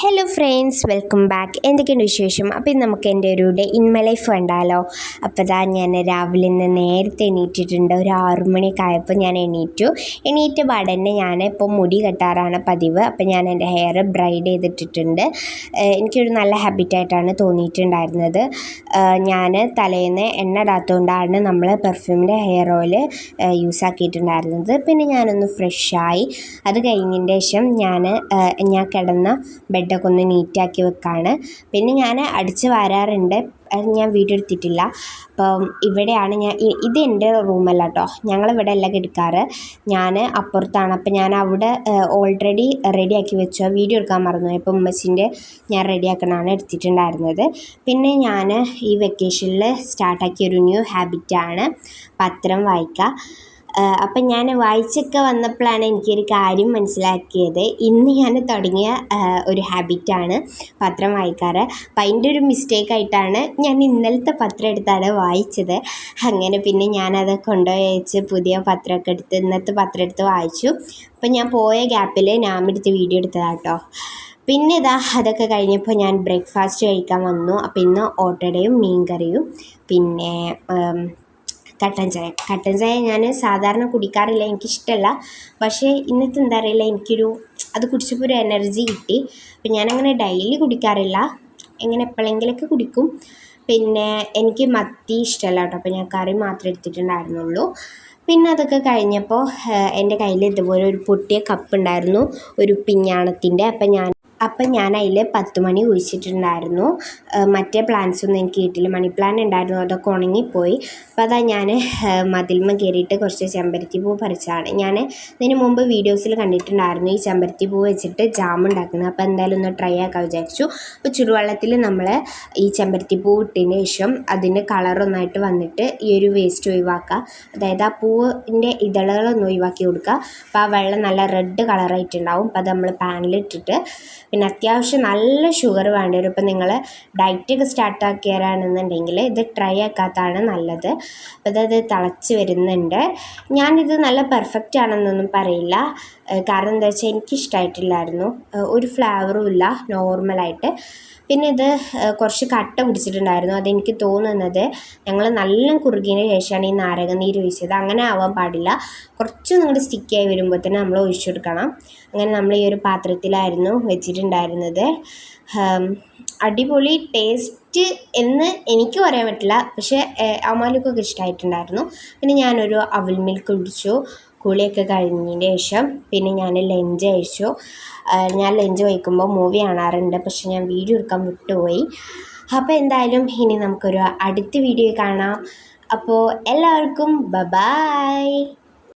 Hello friends, welcome back. എന്തൊക്കെയുണ്ട് വിശേഷം? അപ്പോൾ ഇന്ന് നമുക്ക് എൻ്റെ ഒരു ഡേ ഇൻ മൈ ലൈഫ് കണ്ടാലോ. അപ്പോൾ ഇതാ ഞാൻ രാവിലെ നിന്ന് നേരത്തെ എണീറ്റിട്ടുണ്ട്. ഒരു 6 മണിയൊക്കെ ആയപ്പോൾ ഞാൻ എണീറ്റ പാടന്നെ ഞാൻ ഇപ്പോൾ മുടി കെട്ടാറാണ് പതിവ്. അപ്പോൾ ഞാൻ എൻ്റെ ഹെയർ ബ്രൈഡ് ചെയ്തിട്ടിട്ടുണ്ട്. എനിക്കൊരു നല്ല ഹാബിറ്റായിട്ടാണ് തോന്നിയിട്ടുണ്ടായിരുന്നത്. ഞാൻ തലേന്ന് എണ്ണ ഇടാത്തതുകൊണ്ടാണ് നമ്മൾ പെർഫ്യൂമിൻ്റെ ഹെയർ ഓയിൽ യൂസ് ആക്കിയിട്ടുണ്ടായിരുന്നത്. പിന്നെ ഞാനൊന്ന് ഫ്രഷായി. അത് കഴിഞ്ഞതിന് ശേഷം ഞാൻ കിടന്ന ബെഡൊക്കെ ഒന്ന് നീറ്റാക്കി വെക്കാണ്. പിന്നെ ഞാൻ അടിച്ച് വാരാറുണ്ട്, ഞാൻ വീഡിയോ എടുത്തിട്ടില്ല. അപ്പം ഇവിടെയാണ് ഇത് എൻ്റെ റൂമല്ല കേട്ടോ, ഞങ്ങളിവിടെ അല്ല കിടക്കാറ്, ഞാൻ അപ്പുറത്താണ്. അപ്പം ഞാൻ അവിടെ ഓൾറെഡി റെഡിയാക്കി വെച്ചോ, വീഡിയോ എടുക്കാൻ മറന്നു. ഇപ്പം ഉമ്മച്ചിൻ്റെ ഞാൻ റെഡിയാക്കണതാണ് എടുത്തിട്ടുണ്ടായിരുന്നത്. പിന്നെ ഞാൻ ഈ വെക്കേഷനിൽ സ്റ്റാർട്ടാക്കിയ ഒരു ന്യൂ ഹാബിറ്റാണ് പത്രം വായിക്കുക. അപ്പം ഞാൻ വായിച്ചൊക്കെ വന്നപ്പോഴാണ് എനിക്കൊരു കാര്യം മനസ്സിലാക്കിയത്. ഇന്ന് ഞാൻ തുടങ്ങിയ ഒരു ഹാബിറ്റാണ് പത്രം വായിക്കാറ്. അപ്പം അതിൻ്റെ ഒരു മിസ്റ്റേക്കായിട്ടാണ് ഞാൻ ഇന്നലത്തെ പത്രം എടുത്താണ് വായിച്ചത്. അങ്ങനെ പിന്നെ ഞാനത് കൊണ്ടുപോയി വെച്ച് പുതിയ പത്രമൊക്കെ എടുത്ത് ഇന്നത്തെ പത്രം എടുത്ത് വായിച്ചു. അപ്പം ഞാൻ പോയ ഗ്യാപ്പിൽ ഞാൻ എടുത്ത് വീഡിയോ എടുത്തതാണ് കേട്ടോ. പിന്നെ അതൊക്കെ കഴിഞ്ഞപ്പോൾ ഞാൻ ബ്രേക്ക്ഫാസ്റ്റ് കഴിക്കാൻ വന്നു. അപ്പോൾ ഇന്ന് ഓട്ടടയും മീൻ കറിയും പിന്നെ കട്ടൻ ചായ ഞാൻ സാധാരണ കുടിക്കാറില്ല, എനിക്കിഷ്ടമല്ല. പക്ഷേ ഇന്നത്തെ എന്താ അറിയില്ല, അത് കുടിച്ചപ്പോൾ ഒരു എനർജി കിട്ടി. അപ്പം ഞാനങ്ങനെ ഡെയിലി കുടിക്കാറില്ല, എങ്ങനെ എപ്പോഴെങ്കിലൊക്കെ കുടിക്കും. പിന്നെ എനിക്ക് മത്തി ഇഷ്ടമല്ല കേട്ടോ, അപ്പോൾ ഞാൻ കറി മാത്രമേ എടുത്തിട്ടുണ്ടായിരുന്നുള്ളൂ. പിന്നെ അതൊക്കെ കഴിഞ്ഞപ്പോൾ എൻ്റെ കയ്യിൽ ഇതുപോലെ ഒരു പൊട്ടിയ കപ്പ് ഉണ്ടായിരുന്നു, ഒരു പിഞ്ഞാണത്തിൻ്റെ. അപ്പം ഞാൻ അതിൽ 10 മണി കുഴിച്ചിട്ടുണ്ടായിരുന്നു. മറ്റേ പ്ലാന്റ്സ് ഒന്നും എനിക്ക് കിട്ടിയില്ല. മണി പ്ലാന്റ് ഉണ്ടായിരുന്നു, അതൊക്കെ ഉണങ്ങിപ്പോയി. അപ്പോൾ അതാ ഞാൻ മതിൽമ കയറിയിട്ട് കുറച്ച് ചെമ്പരത്തി പൂ പറിച്ചതാണ്. ഞാൻ ഇതിന് മുമ്പ് വീഡിയോസിൽ കണ്ടിട്ടുണ്ടായിരുന്നു ഈ ചെമ്പരത്തി പൂ വെച്ചിട്ട് ജാം ഉണ്ടാക്കുന്നത്. അപ്പോൾ എന്തായാലും ഒന്ന് ട്രൈ ആക്കാൻ വിചാരിച്ചു. അപ്പോൾ ചുടുവെള്ളത്തിൽ നമ്മൾ ഈ ചെമ്പരത്തി പൂ ഇട്ടതിന് ശേഷം അതിൻ്റെ കളറൊന്നായിട്ട് വന്നിട്ട് ഈ ഒരു വേസ്റ്റ് ഒഴിവാക്കുക, അതായത് ആ പൂവിൻ്റെ ഇതളുകളൊന്ന് ഒഴിവാക്കി കൊടുക്കുക. അപ്പോൾ ആ വെള്ളം നല്ല റെഡ് കളറായിട്ടുണ്ടാവും. അപ്പോൾ അത് നമ്മൾ പാനിലിട്ടിട്ട്, പിന്നെ അത്യാവശ്യം നല്ല ഷുഗർ വേണ്ടി വരും. ഇപ്പം നിങ്ങൾ ഡയറ്റൊക്കെ സ്റ്റാർട്ടാക്കിയാരാണെന്നുണ്ടെങ്കിൽ ഇത് ട്രൈ ആക്കാത്തതാണ് നല്ലത്. അപ്പോൾ അത് തിളച്ച് വരുന്നുണ്ട്. ഞാനിത് നല്ല പെർഫെക്റ്റ് ആണെന്നൊന്നും പറയില്ല, കാരണം എന്താ വെച്ചാൽ എനിക്കിഷ്ടമായിട്ടില്ലായിരുന്നു, ഒരു ഫ്ലേവറും ഇല്ല, നോർമലായിട്ട്. പിന്നെ ഇത് കുറച്ച് കട്ട പിടിച്ചിട്ടുണ്ടായിരുന്നു. അതെനിക്ക് തോന്നുന്നത് ഞങ്ങൾ നല്ല കുറുകിയതിന് ശേഷമാണ് ഈ നാരങ്ങനീര് ഒഴിച്ചത്. അങ്ങനെ ആവാൻ പാടില്ല, കുറച്ച് നിങ്ങളുടെ സ്റ്റിക്കായി വരുമ്പോൾ തന്നെ നമ്മൾ ഒഴിച്ചു കൊടുക്കണം. അങ്ങനെ നമ്മൾ ഈ ഒരു പാത്രത്തിലായിരുന്നു വെച്ചിട്ടുണ്ടായിരുന്നത്. അടിപൊളി ടേസ്റ്റ് എന്ന് എനിക്ക് പറയാൻ പറ്റില്ല, പക്ഷേ അമാലുക്കൊക്കെ ഇഷ്ടമായിട്ടുണ്ടായിരുന്നു. പിന്നെ ഞാനൊരു അവൽ മിൽക്ക് കുടിച്ചു കുളിയൊക്കെ കഴിഞ്ഞതിന് ശേഷം. പിന്നെ ഞാൻ ലഞ്ച് കഴിച്ചു. ഞാൻ ലഞ്ച് കഴിക്കുമ്പോൾ മൂവി കാണാറുണ്ട്, പക്ഷെ ഞാൻ വീഡിയോ എടുക്കാൻ വിട്ടുപോയി. അപ്പോൾ എന്തായാലും ഇനി നമുക്കൊരു അടുത്ത വീഡിയോ കാണാം. അപ്പോൾ എല്ലാവർക്കും ബൈ.